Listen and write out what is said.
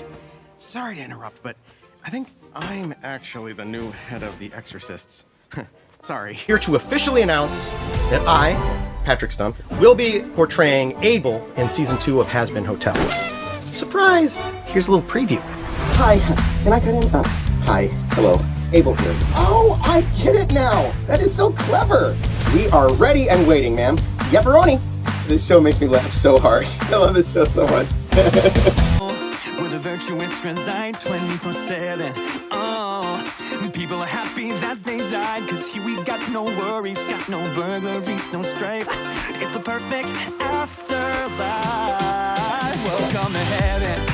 Wait, sorry to interrupt, but I think I'm actually the new head of the Exorcists. Sorry. Here to officially announce that I, Patrick Stump, will be portraying Abel in season 2 of Has Been Hotel. Surprise! Here's a little preview. Hi, can I cut in? Hi, hello, Abel here. Oh, I get it now! That is so clever! We are ready and waiting, ma'am. Yepperoni! This show makes me laugh so hard. I love this show so much. Where the virtuous reside 24/7. Oh, people are happy that they died, 'cause here we got no worries, got no burglaries, no strife. It's the perfect afterlife. Welcome to heaven.